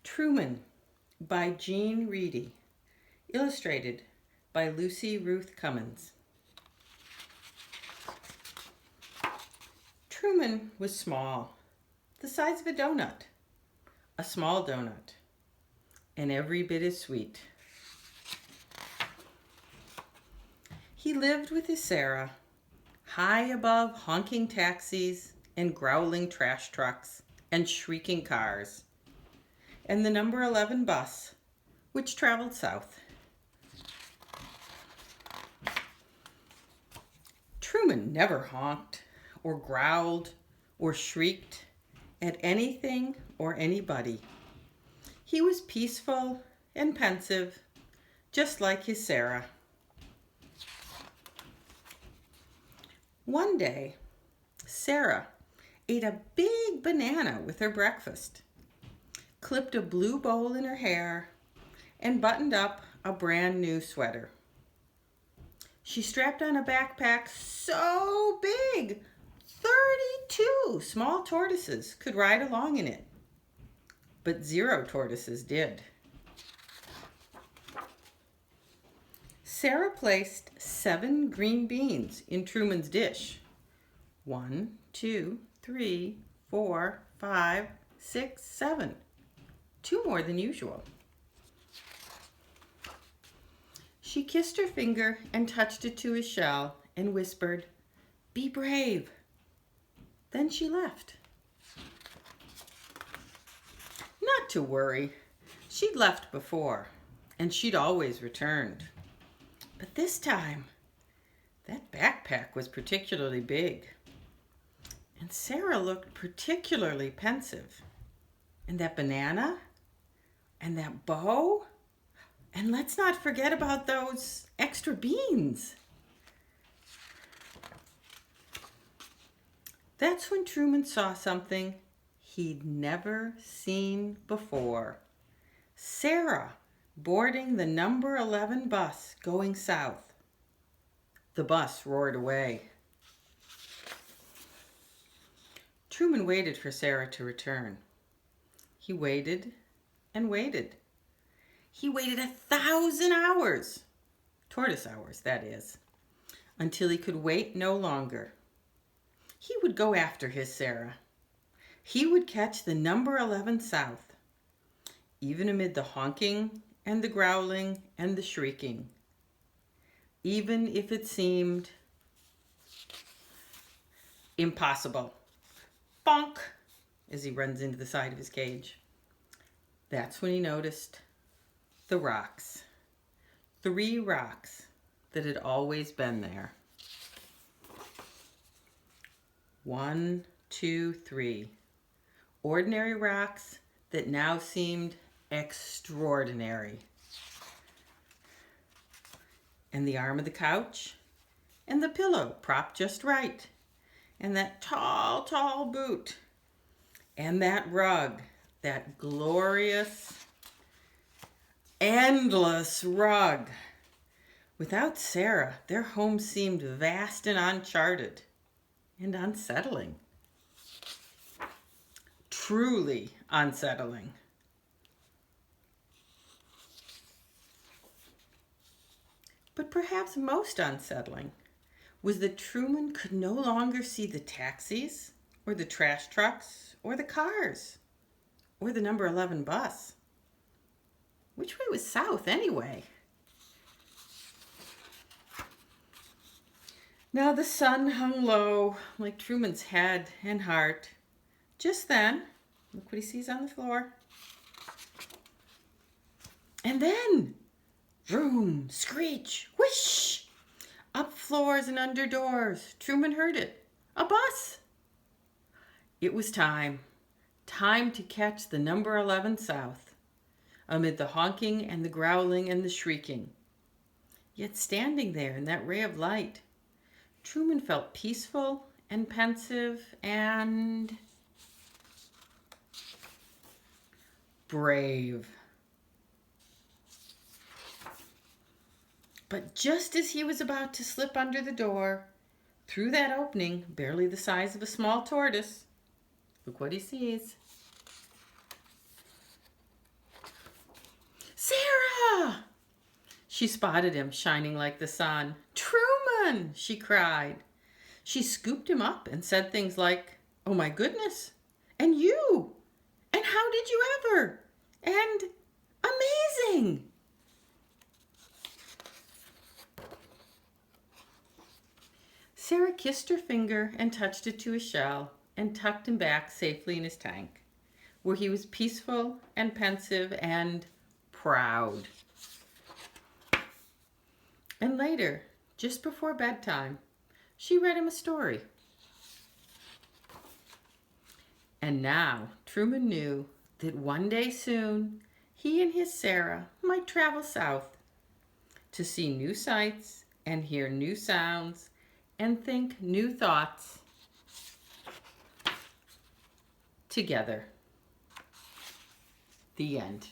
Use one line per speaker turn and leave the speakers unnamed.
Truman by Jean Reidy, illustrated by Lucy Ruth Cummins. Truman was small, the size of a donut, a small donut, and every bit as sweet. He lived with his Sarah, high above honking taxis and growling trash trucks and shrieking cars, and the number 11 bus, which traveled south. Truman never honked or growled or shrieked at anything or anybody. He was peaceful and pensive, just like his Sarah. One day, Sarah ate a big banana with her breakfast, clipped a blue bowl in her hair, and buttoned up a brand new sweater. She strapped on a backpack so big, 32 small tortoises could ride along in it, but 0 tortoises did. Sarah placed 7 green beans in Truman's dish. 1, 2, 3, 4, 5, 6, 7. 2 more than usual. She kissed her finger and touched it to his shell and whispered, "Be brave." Then she left. Not to worry. She'd left before, and she'd always returned. But this time, that backpack was particularly big. And Sarah looked particularly pensive. And that banana, and that bow, and let's not forget about those extra beans. That's when Truman saw something he'd never seen before. Sarah boarding the number 11 bus going south. The bus roared away. Truman waited for Sarah to return. He waited and waited. He waited 1,000 hours, tortoise hours, that is, until he could wait no longer. He would go after his Sarah. He would catch the number 11 south, even amid the honking and the growling and the shrieking, even if it seemed impossible. Bonk, as he runs into the side of his cage. That's when he noticed the rocks. 3 rocks that had always been there. 1, 2, 3. Ordinary rocks that now seemed extraordinary. And the arm of the couch, and the pillow propped just right, and that tall, tall boot, and that rug, that glorious, endless rug. Without Sarah, their home seemed vast and uncharted and unsettling. Truly unsettling. But perhaps most unsettling was that Truman could no longer see the taxis or the trash trucks or the cars or the number 11 bus. Which way was south anyway? Now the sun hung low like Truman's head and heart. Just then, look what he sees on the floor. And then, vroom, screech, whoosh, up floors and under doors. Truman heard it. A bus. It was time. Time to catch the number 11 south, amid the honking and the growling and the shrieking. Yet standing there in that ray of light, Truman felt peaceful and pensive and brave. But just as he was about to slip under the door, through that opening, barely the size of a small tortoise, look what he sees. Sarah! She spotted him, shining like the sun. Truman! She cried. She scooped him up and said things like, "Oh my goodness! And you! And how did you ever? And amazing!" Sarah kissed her finger and touched it to his shell and tucked him back safely in his tank, where he was peaceful and pensive and proud. And later, just before bedtime, she read him a story. And now Truman knew that one day soon he and his Sarah might travel south to see new sights and hear new sounds and think new thoughts together. The end.